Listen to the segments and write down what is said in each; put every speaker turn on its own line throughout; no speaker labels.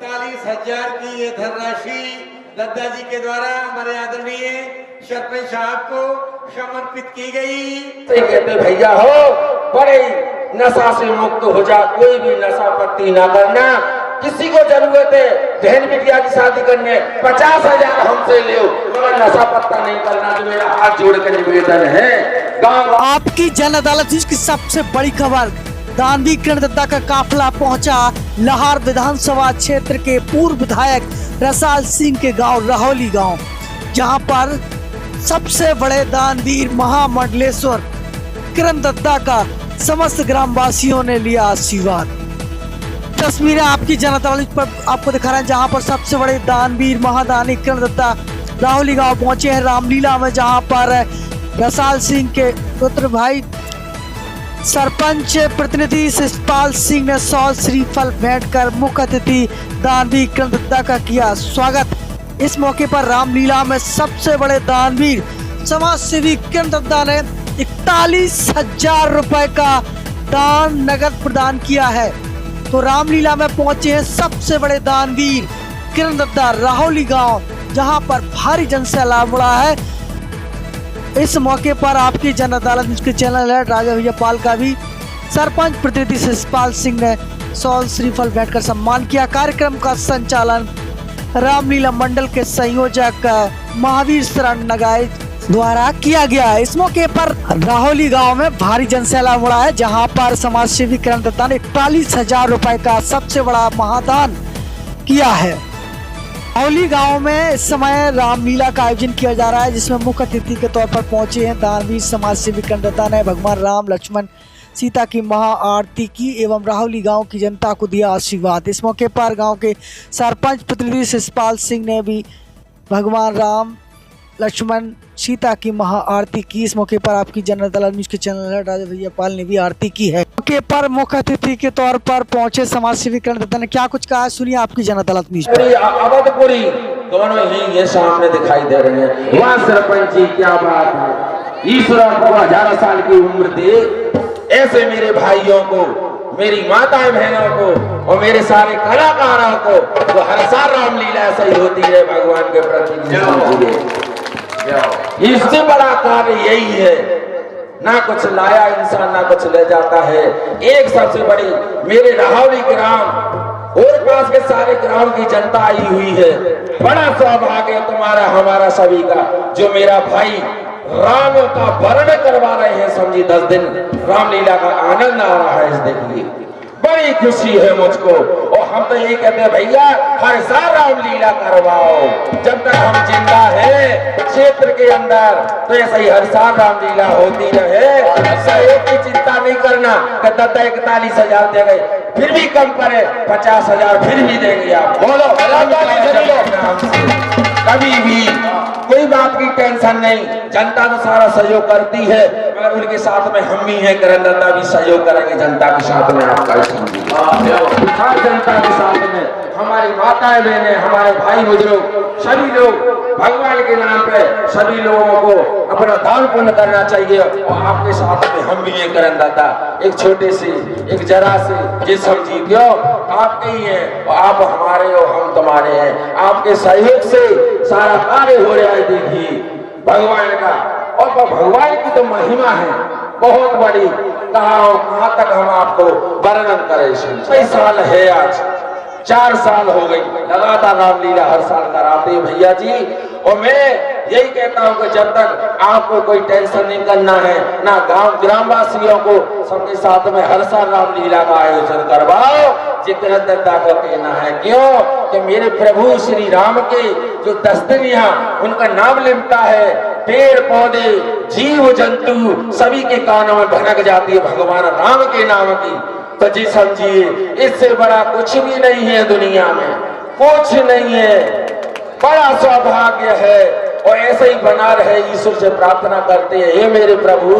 41,000 की ये धनराशि दद्दा जी के द्वारा हमारे आदरणीय सरपंच साहब को समर्पित की गई।
कहते भैया हो बड़े नशा से मुक्त हो जा, कोई भी नशा पत्ती ना करना, किसी को जरूरत है बहन बिटिया की शादी करने 50,000 हमसे ले, मगर नशा पत्ता नहीं करना, जो मेरा हाथ जोड़ कर निवेदन है। गाँव
आपकी जन अदालत की सबसे बड़ी खबर, दानवी किरण दद्दा का काफिला पहुंचा लाहौर विधानसभा क्षेत्र के पूर्व विधायक रसाल सिंह के गांव राहौली गांव, जहां पर सबसे बड़े दानवीर महामंडलेश्वर किरण दद्दा का समस्त ग्रामवासियों ने लिया आशीर्वाद। तस्वीरें आपकी जन अदालत पर आपको दिखा रहे हैं, जहां पर सबसे बड़े दानवीर महादानी किरण दद्दा राहौली गांव पहुंचे हैं रामलीला में, जहां पर रसाल सिंह के पुत्र भाई सरपंच प्रतिनिधि शिषपाल सिंह ने 100 श्रीफल भेंट कर मुख्य अतिथि दानवीर किरण दद्दा का किया स्वागत। इस मौके पर रामलीला में सबसे बड़े दानवीर समाज सेवी किरण दद्दा ने 41,000 रुपए का दान नगद प्रदान किया है। तो रामलीला में पहुंचे हैं सबसे बड़े दानवीर किरण दद्दा राहौली गांव, जहां पर भारी जनसैलाब उड़ा है। इस मौके पर आपकी जन अदालत न्यूज के चैनल है राजा भैया पाल का भी सरपंच प्रतिनिधि शिषपाल सिंह ने 100 श्रीफल भेंट कर सम्मान किया। कार्यक्रम का संचालन रामलीला मंडल के संयोजक महावीर शरण नगाई द्वारा किया गया है। इस मौके पर राहौली गांव में भारी जनसैलाब उड़ा है, जहां पर समाज सेवी किरण दद्दा ने 41,000 रुपए का सबसे बड़ा महादान किया है। राहौली गांव में इस समय रामलीला का आयोजन किया जा रहा है, जिसमें मुख्य अतिथि के तौर पर पहुंचे हैं दानवीर समाज सेवी किरण दद्दा ने भगवान राम लक्ष्मण सीता की महाआरती की एवं राहौली गांव की जनता को दिया आशीर्वाद। इस मौके पर गांव के सरपंच प्रतिनिधि शिषपाल सिंह ने भी भगवान राम लक्ष्मण सीता की महाआरती की। इस मौके पर आपकी जन अदालत न्यूज के चैनल है राजा भैया पाल ने भी आरती की है। मौके पर मुख्य अतिथि के तौर पर पहुंचे समाज सेवी किरण दद्दा ने क्या कुछ कहा, सुनिए आपकी जन अदालत न्यूज।
अवधपुरी दोनों ही ये सामने दिखाई दे रहे हैं। वहाँ सरपंच जी क्या बात है, ईश्वर आपको 1000 साल की उम्र दे, ऐसे मेरे भाइयों को, मेरी माताएं बहनों को और मेरे सारे कलाकारों को तो हर साल रामलीला ऐसा ही होती है भगवान के प्रति। इससे बड़ा कार्य यही है, ना कुछ लाया इंसान ना कुछ ले जाता है। एक सबसे बड़ी मेरे राहौली ग्राम और पास के सारे ग्राम की जनता आई हुई है। बड़ा सौभाग्य तुम्हारा हमारा सभी का, जो मेरा भाई राम का वर्ण करवा रहे हैं। समझी 10 दिन रामलीला का आनंद आ रहा है, इस देखिए बड़ी खुशी है मुझको। और हम तो यही कहते हैं भैया हर साल रामलीला करवाओ, जब तक हम जिंदा है क्षेत्र के अंदर, तो ऐसा ही हर साल रामलीला होती रहे। सहयोग की चिंता नहीं करना कि दद्दा 41,000 दे गए, फिर भी कम करे 50,000 फिर भी देंगे आप, बोलो कभी भी कोई बात की टेंशन नहीं। जनता तो सारा सहयोग करती है, मगर उनके साथ में हम भी हैं, किरण दद्दा भी सहयोग करेंगे जनता के साथ में। आपका हर जनता के साथ में हमारी माताएं बहनें, हमारे भाई बुजुर्ग सभी लोग भगवान के नाम पे सभी लोगों को अपना दान पुण्य करना चाहिए। और आपके साथ में हम भी ये किरण दद्दा एक छोटे से एक जरा से ये समझी क्यों आपके ही है, और आप हमारे हो हम तुम्हारे हैं। आपके सहयोग से सारा कार्य हो रहा है। देखिए भगवान का, और भगवान की तो महिमा है बहुत बड़ी, कहाँ तक हम आपको वर्णन करें। कई साल है, आज 4 साल हो गई लगातार रामलीला हर साल कराते हैं भैया जी। और मैं यही कहता हूँ कि जब तक आपको कोई टेंशन नहीं करना है, ना गांव ग्रामवासियों को सबके साथ में हर साल रामलीला का आयोजन करवाओ। किरण दद्दा का कहना है क्यों कि मेरे प्रभु श्री राम के जो 10 दिन यहाँ उनका नाम लेता है, पेड़ पौधे जीव जंतु सभी के कानों में भनक जाती है भगवान राम के नाम की। तो जी समझिए इससे बड़ा कुछ भी नहीं है दुनिया में, कुछ नहीं है। बड़ा सौभाग्य है और ऐसे ही बना रहे, ईश्वर से प्रार्थना करते हैं हे मेरे प्रभु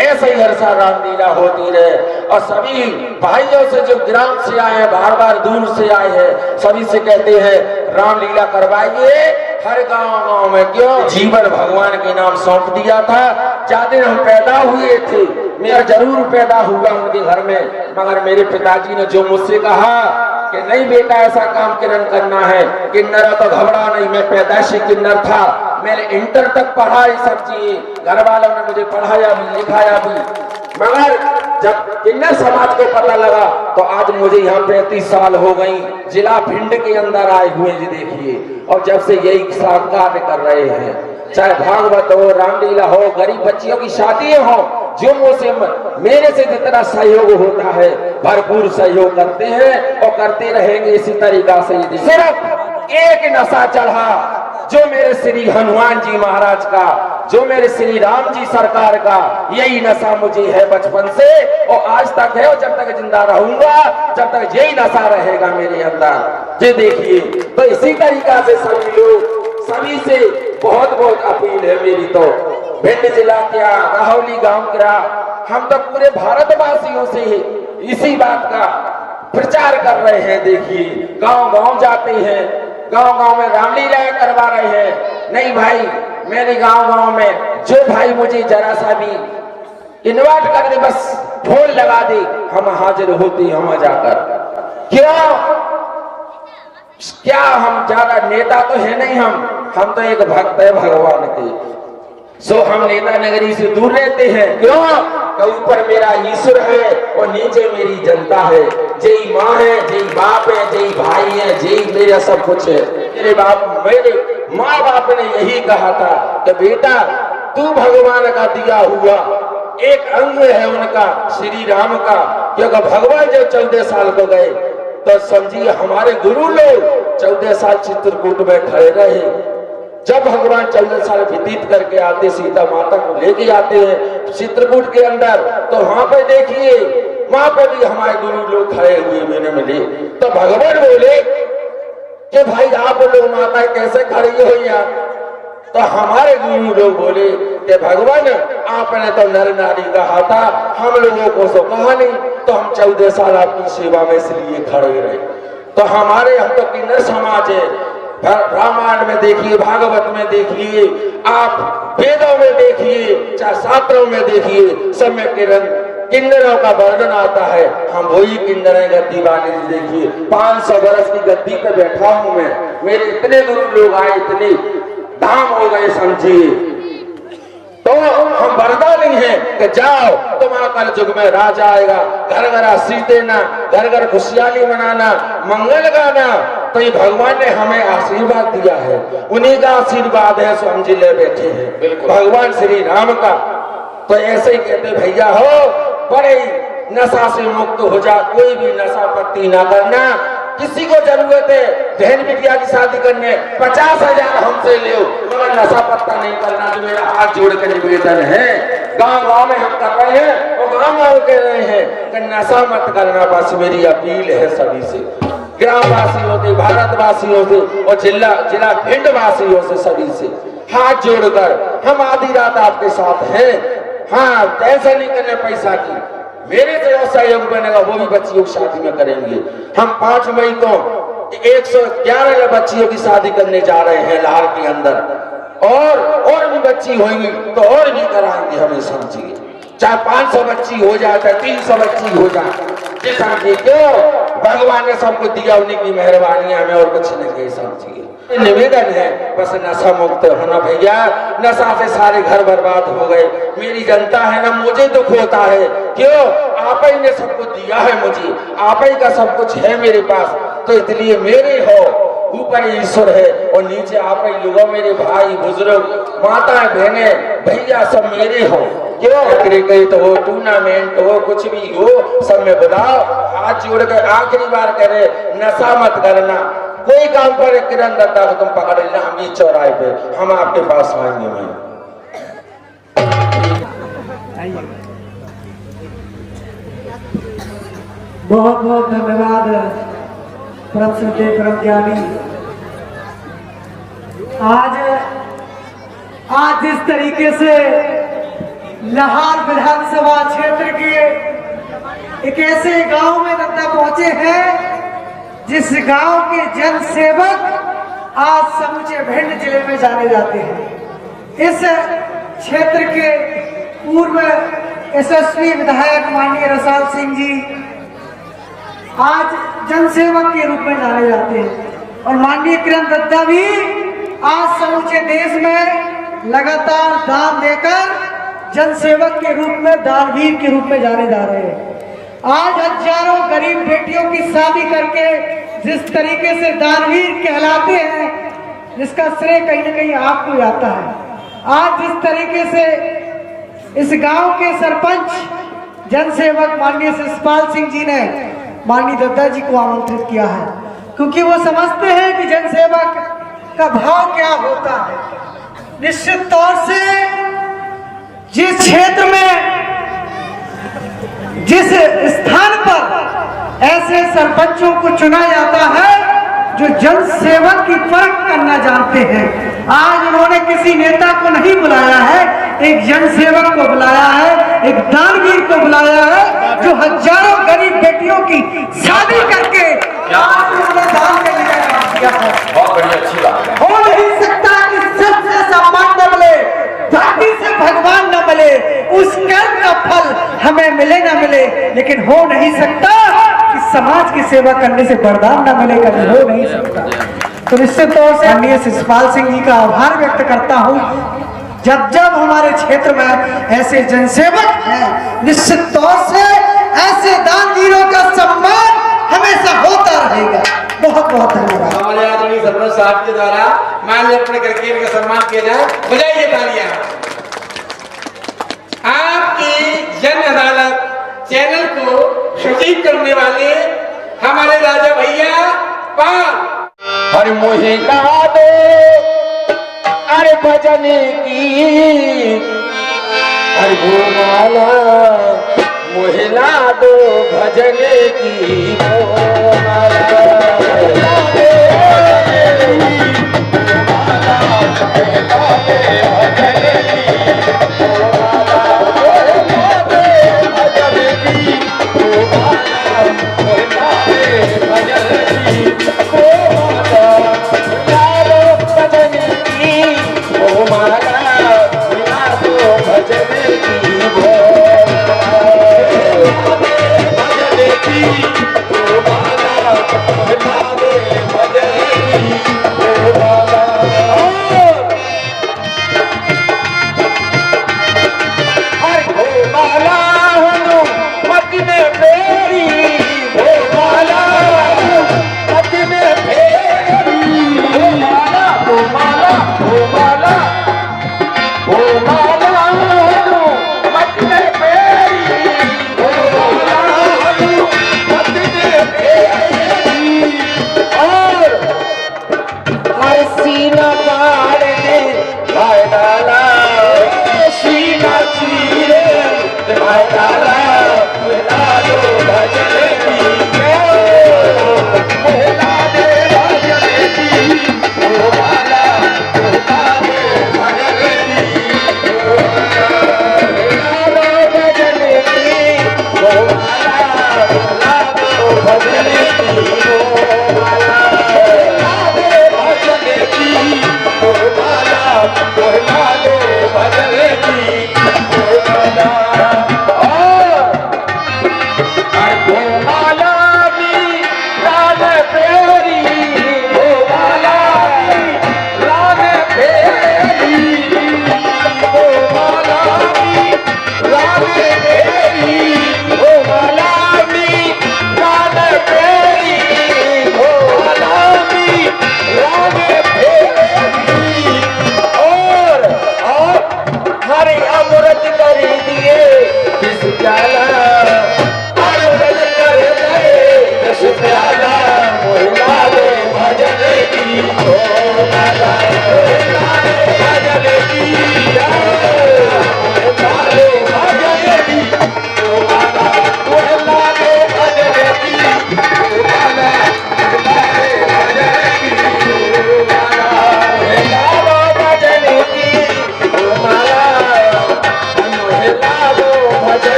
ऐसे ही हर साल रामलीला होती रहे। और सभी भाइयों से जो ग्राम से आए हैं, बार बार दूर से आए हैं, सभी से कहते हैं रामलीला करवाइए हर गांव में। क्यों जीवन भगवान के नाम सौंप दिया था। जिस दिन हम पैदा हुए थे, मैं जरूर पैदा हुआ उनके घर में, मगर मेरे पिताजी ने जो मुझसे कहा कि नहीं बेटा ऐसा काम किरण करना है, किन्नर तो घबरा नहीं, मैं पैदाइशी किन्नर था, मैंने इंटर तक पढ़ा ये सब चीज, घर वालों ने मुझे पढ़ाया भी लिखाया भी, मगर जब किन्नर समाज को पता लगा तो आज मुझे यहाँ 35 साल हो गई, जिला भिंड के अंदर आए हुए जी देखिए, और जब से यही सब कार्य कर रहे हैं, चाहे भागवत हो, रामलीला हो, गरीब बच्चियों की शादियां हो, जो मुझसे मेरे से जितना सहयोग होता है भरपूर सहयोग करते हैं और करते रहेंगे इसी तरीका से। सिर्फ एक नशा चढ़ा जो मेरे श्री हनुमान जी महाराज का, जो मेरे श्री राम जी सरकार का, यही नशा मुझे है बचपन से और आज तक है, और जब तक जिंदा रहूंगा जब तक यही नशा रहेगा मेरे अंदर। ये देखिए, तो इसी तरीका से सभी लोग, सभी से बहुत बहुत अपील है मेरी, तो भिंड जिला क्या, राहौली गांव क्या, हम तो पूरे भारतवासियों से इसी बात का प्रचार कर रहे हैं। देखिए, गांव गांव जाते हैं, गांव गांव में रामलीला करवा रहे हैं। नहीं भाई, मेरे गांव गांव में जो भाई मुझे जरा सा भी इन्वाइट कर दे, बस फोन लगा दे, हम हाजिर होते हैं वहां जाकर। क्यों? क्या हम ज्यादा नेता तो है नहीं, हम तो एक भक्त है भगवान के, सो हम नेता नगरी से दूर रहते हैं। क्यों? तो ऊपर मेरा ईश्वर है और नीचे मेरी जनता है, जय माँ है, जय बाप है, जय भाई है, जय मेरा सब कुछ है। मेरे माँ बाप ने यही कहा था कि बेटा तू भगवान का दिया हुआ एक अंग है उनका, श्री राम का, क्योंकि भगवान जब 14 साल को गए तो समझिए हमारे गुरु लोग 14 साल चित्रकूट में खड़े रहे। जब भगवान 14 साल व्यतीत करके आते, सीता माता को लेके आते हैं चित्रकूट के अंदर, तो वहां पे देखिए वहां पे भी हमारे गुरु लोग खड़े हुए मैंने मिले। तो भगवान बोले कि भाई आप लोग माता कैसे खड़ी हो यार? तो हमारे गुरु लोग बोले कि भगवान आपने तो नर नारी कहा था, हम लोगों को तो कहा नहीं, तो हम 14 साल आपकी सेवा में इसलिए खड़े रहे। तो हम तो किन्नर समाज है, रामायण में देखिए, भागवत में देखिए, आप वेदों में देखिए, चाहे शास्त्रों में देखिए, सब में किन्नरों का वर्णन आता है। हम वही किन्नर है गद्दी वाले। देखिए 500 वर्ष की गद्दी पे बैठा हूं मैं, मेरे इतने गुरु लोग आए, इतने धाम हो गए समझिए, तो हम बरदा नहीं है कि जाओ तुम्हारा कल युग में राज आएगा, घर घर आशीष देना, घर घर खुशहाली मनाना, मंगल गाना। तो ये भगवान ने हमें आशीर्वाद दिया है, उन्हीं का आशीर्वाद है, सो हम जिले बैठे हैं भगवान श्री राम का। तो ऐसे ही कहते भैया हो, बड़े नशा से मुक्त हो जा, कोई भी नशा पत्ती ना करना। किसी को जरूरत है बहन बिटिया की शादी करने 50,000 हमसे ले, मगर नशा पत्ता नहीं करना। तो मेरा हाथ जोड़ कर निवेदन है, गांव गांव में हम कर रहे हैं और गांव गांव कह रहे हैं कि नशा मत करना, बस मेरी अपील है सभी से, ग्रामवासियों से, भारतवासियों से और जिला भिंड वासियों से, सभी से हाथ जोड़कर हम आधी रात आपके साथ हैं। हाँ, टेंशन नहीं करने पैसा की, मेरे से सहयोग बनेगा वो भी बच्चियों की शादी में करेंगे। हम 5 मई को 111 बच्चियों की शादी करने जा रहे हैं लाहौर के अंदर, और भी बच्ची होंगी तो और भी कराएंगे हमें समझिए, चाहे 500 बच्ची हो जाए, चाहे 300 बच्ची हो जाए, समझिए। क्यों? भगवान ने सबको दिया, उन्हीं की मेहरबानी, हमें और कुछ नहीं समझिए। निवेदन है बस नशा मुक्त होना भैया। नशा से सारे घर बर्बाद हो गए, मेरी जनता है ना, मुझे दुख होता है। क्यों? आप ही ने सब कुछ दिया है मुझे, आप ही का सब कुछ है मेरे पास, तो इसलिए मेरे हो, ऊपर ईश्वर है और नीचे आप ही लोगों, मेरे भाई बुजुर्ग, माताएं बहने भैया सब मेरे हो। क्यों? क्रिकेट हो, टूर्नामेंट हो, कुछ भी हो, सब में बुलाओ, हाथ जोड़ कर आखिरी बार करे नशा मत करना। कोई काम पर किरण दत्ता को तुम पकड़ लेना, हम ये चौराहे पे, हम आपके पास आएंगे। मैं
बहुत बहुत धन्यवाद परम श्रद्धेय परम ज्ञानी। आज जिस तरीके से लाहौर विधानसभा क्षेत्र के एक ऐसे गांव में दत्ता पहुंचे हैं जिस गांव के जन सेवक आज समूचे भिंड जिले में जाने जाते हैं। इस क्षेत्र के पूर्व यशस्वी विधायक माननीय रसाल सिंह जी आज जनसेवक के रूप में जाने जाते हैं। और माननीय किरण दत्ता भी आज समूचे देश में लगातार दान देकर जनसेवक के रूप में, दानवीर के रूप में जाने जा रहे हैं। आज हजारों गरीब बेटियों की शादी करके जिस तरीके से दानवीर कहलाते हैं, जिसका श्रेय कहीं न कहीं आपको जाता है। आज जिस तरीके से इस गांव के सरपंच जनसेवक माननीय शिषपाल सिंह जी ने माननीय दत्ता जी को आमंत्रित किया है, क्योंकि वो समझते हैं कि जनसेवक का भाव क्या होता है। निश्चित तौर से जिस क्षेत्र में, जिस स्थान पर ऐसे सरपंचों को चुना जाता है जो जनसेवक की परख करना जानते हैं, आज उन्होंने किसी नेता को नहीं बुलाया है, एक जनसेवक को बुलाया है, एक दानवीर को बुलाया है, जो हजारों गरीब बेटियों की शादी करके आज उन्होंने दान करने का काम किया है।
बहुत बढ़िया, अच्छी बात है।
हो नहीं सकता कि सबसे सम्मान न मिले, धरती से भगवान न मिले, उस कर्म का फल हमें मिले न मिले, लेकिन हो नहीं सकता कि समाज की सेवा करने से वरदान न मिले, कभी हो नहीं सकता। तो निश्चित तौर से माननीय शिषपाल सिंह जी का आभार व्यक्त करता हूँ। जब जब हमारे क्षेत्र में ऐसे जनसेवक हैं, निश्चित तौर से ऐसे दानवीरों का सम्मान हमेशा होता रहेगा। बहुत बहुत धन्यवाद।
हमारे आदरणीय सरपंच साहब के द्वारा माल्यार्पण करके इनका सम्मान किया जाए। बजाइए तालियां। आपकी जन अदालत चैनल को सजीव करने वाले हमारे राजा भैया पाल
हर मोहे गा दो अरे भजने की, हर गोमाला मोहिला दो भजने की, गोमाला